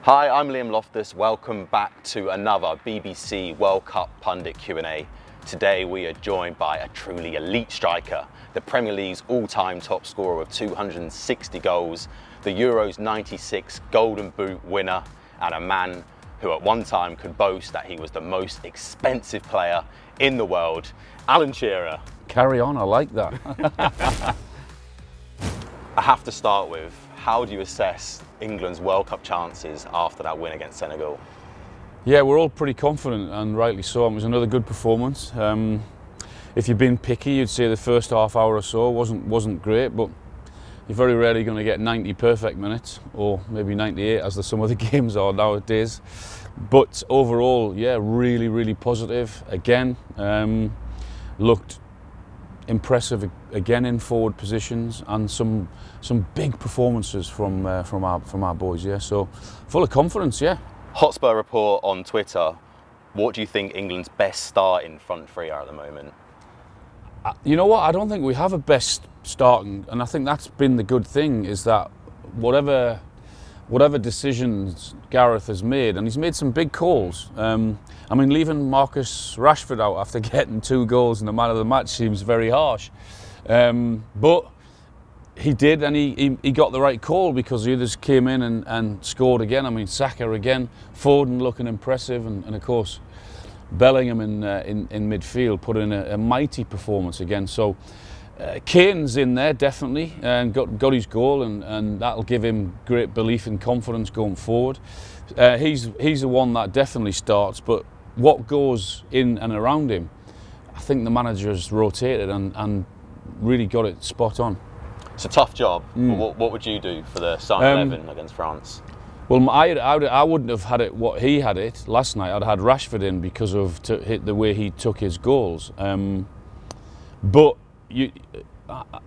Hi, I'm Liam Loftus. Welcome back to another BBC World Cup Pundit Q&A. Today we are joined by a truly elite striker, the Premier League's all-time top scorer with 260 goals, the Euros '96 Golden Boot winner, and a man who at one time could boast that he was the most expensive player in the world, Alan Shearer. Carry on, I like that. I have to start with, how do you assess England's World Cup chances after that win against Senegal? Yeah, we're all pretty confident, and rightly so. It was another good performance. If you've been picky, you'd say the first half hour or so wasn't great, but you're very rarely going to get 90 perfect minutes, or maybe 98 as some of the games are nowadays. But overall, yeah, really positive. Again, looked impressive again in forward positions, and some big performances from our boys. Yeah, so full of confidence. Yeah. Hotspur report on Twitter. What do you think England's best starting front three are at the moment? You know what? I don't think we have a best starting, and I think that's been the good thing, is that whatever decisions Gareth has made, and he's made some big calls. I mean, leaving Marcus Rashford out after getting 2 goals in the man of the match seems very harsh. But he did, and he got the right call, because the others came in and scored again. I mean, Saka again, Foden looking impressive, and of course Bellingham in midfield put in a mighty performance again. So Kane's in there definitely, and got his goal, and that'll give him great belief and confidence going forward. He's the one that definitely starts, but what goes in and around him, I think the manager's rotated and really got it spot on. It's a tough job. But what would you do for the starting 11 against France? Well, I wouldn't have had it what he had it last night. I'd had Rashford in because of the way he took his goals. But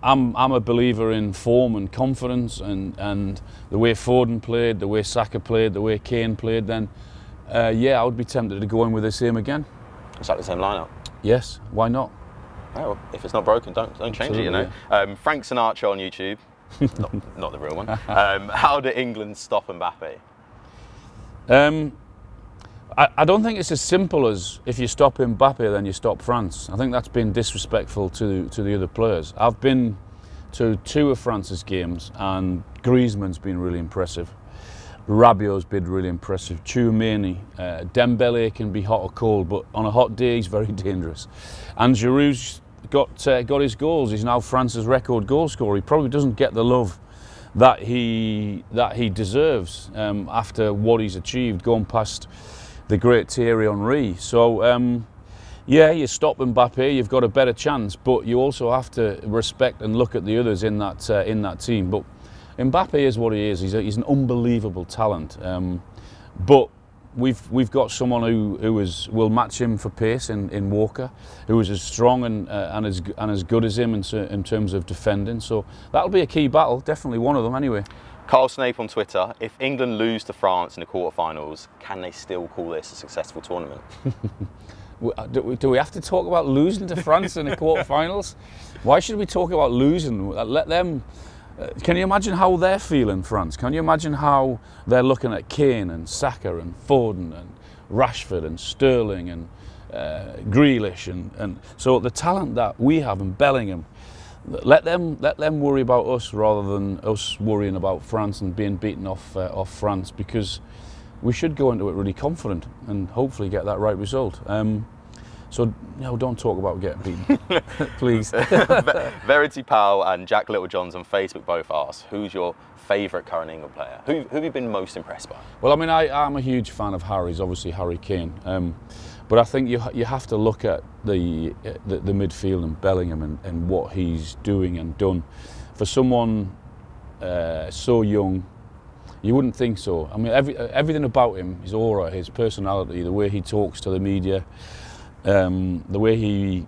I'm a believer in form and confidence, and the way Foden played, the way Saka played, the way Kane played. Then, yeah, I would be tempted to go in with the same again. It's like the same lineup. Yes, why not? Well, if it's not broken, don't change it. You know. Yeah. Frank Sinatra on YouTube, not the real one. How do England stop Mbappe? I don't think it's as simple as if you stop Mbappe, then you stop France. I think that's been disrespectful to the other players. I've been to 2 of France's games, and Griezmann's been really impressive. Rabiot's been really impressive. Tchouameni, Dembele can be hot or cold, but on a hot day he's very dangerous. And Giroud's got his goals. He's now France's record goal scorer. He probably doesn't get the love that he deserves after what he's achieved, going past the great Thierry Henry. So yeah, you stop Mbappe, you've got a better chance, but you also have to respect and look at the others in that team. But Mbappe is what he is. He's an unbelievable talent. But we've got someone who will match him for pace in Walker, who is as strong and as good as him in terms of defending. So that'll be a key battle, definitely one of them anyway. Carl Snape on Twitter, if England lose to France in the quarterfinals, can they still call this a successful tournament? Do we have to talk about losing to France in the quarterfinals? Why should we talk about losing? Let them. Can you imagine how they're feeling, France? Can you imagine how they're looking at Kane and Saka and Foden and Rashford and Sterling and Grealish and so the talent that we have in Bellingham? Let them worry about us rather than us worrying about France and being beaten off France, because we should go into it really confident and hopefully get that right result. So no, don't talk about getting beaten, please. Verity Powell and Jack Littlejohns on Facebook both asked, who's your favourite current England player? Who have you been most impressed by? Well, I mean, I'm a huge fan of Harry's, obviously Harry Kane. But I think you have to look at the midfield and Bellingham and what he's doing and done. For someone so young, you wouldn't think so. I mean, everything about him, his aura, his personality, the way he talks to the media, the way he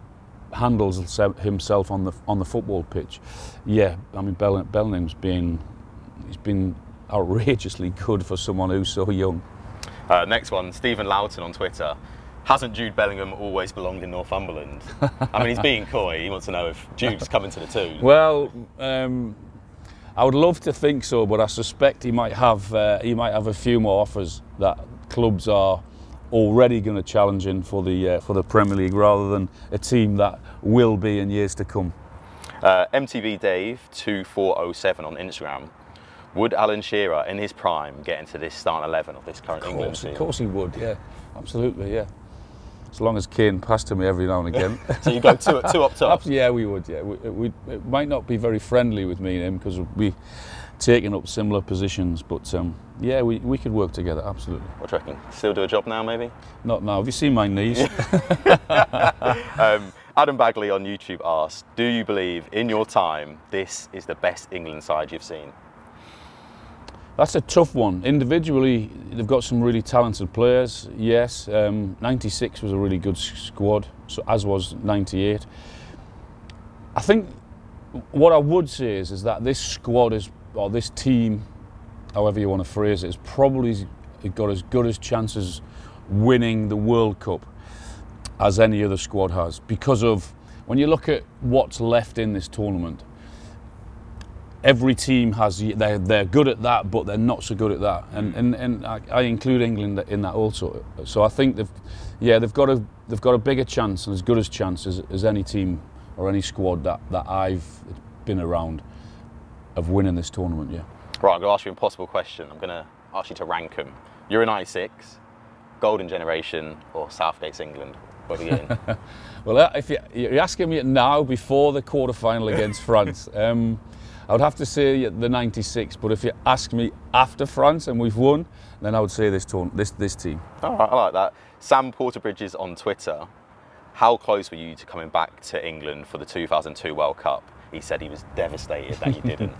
handles himself on the football pitch. Yeah, I mean, Bellingham's been outrageously good for someone who's so young. Next one, Stephen Loughton on Twitter. Hasn't Jude Bellingham always belonged in Northumberland? I mean, he's being coy. He wants to know if Jude's coming to the two. Well, I would love to think so, but I suspect he might have a few more offers that clubs are already going to challenge in for the Premier League, rather than a team that will be in years to come. MTV Dave 2407 on Instagram. Would Alan Shearer in his prime get into this starting 11 of this current England team? Of course he would, yeah, absolutely, yeah. As long as Kane passed to me every now and again. So you go two up top? Yeah, we would, yeah. It might not be very friendly with me and him because we'd be taking up similar positions, but yeah, we could work together, absolutely. What do you reckon? Still do a job now, maybe? Not now. Have you seen my knees? Adam Bagley on YouTube asked, do you believe in your time this is the best England side you've seen? That's a tough one. Individually, they've got some really talented players, yes. 96 was a really good squad, so as was 98. I think what I would say is that this squad is, or this team, however you want to phrase it, has probably got as good as chances winning the World Cup as any other squad has, because of, when you look at what's left in this tournament, every team has, they're good at that, but they're not so good at that, and I include England in that also. So I think they've got a bigger chance, and as good as chance as any team or any squad that I've been around of winning this tournament. Yeah. Right, I'm going to ask you an impossible question. I'm going to ask you to rank them. Euro 96, Golden Generation, or Southgate's England. Where are we getting? Well, if you're asking me it now before the quarter-final against France, I would have to say the 96, but if you ask me after France and we've won, then I would say this team. All right, I like that. Sam Porterbridge on Twitter. How close were you to coming back to England for the 2002 World Cup? He said he was devastated that you didn't.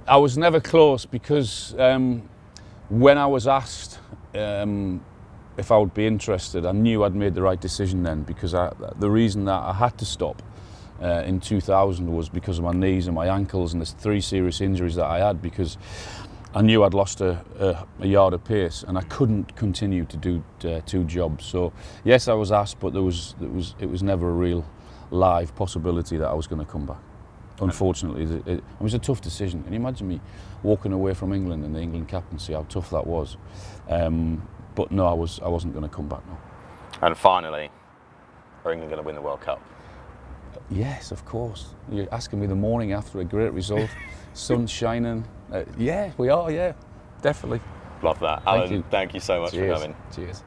I was never close because when I was asked if I would be interested, I knew I'd made the right decision then, because the reason that I had to stop in 2000 was because of my knees and my ankles and the 3 serious injuries that I had, because I knew I'd lost a yard of pace and I couldn't continue to do 2 jobs. So yes, I was asked, but it was never a real live possibility that I was going to come back. Unfortunately, it was a tough decision. Can you imagine me walking away from England and the England captaincy, how tough that was? But no, I wasn't going to come back, no. And finally, are England going to win the World Cup? Yes, of course. You're asking me the morning after a great result, sun shining. Yeah, we are, yeah, definitely. Love that. Alan, thank you so much for coming. Cheers.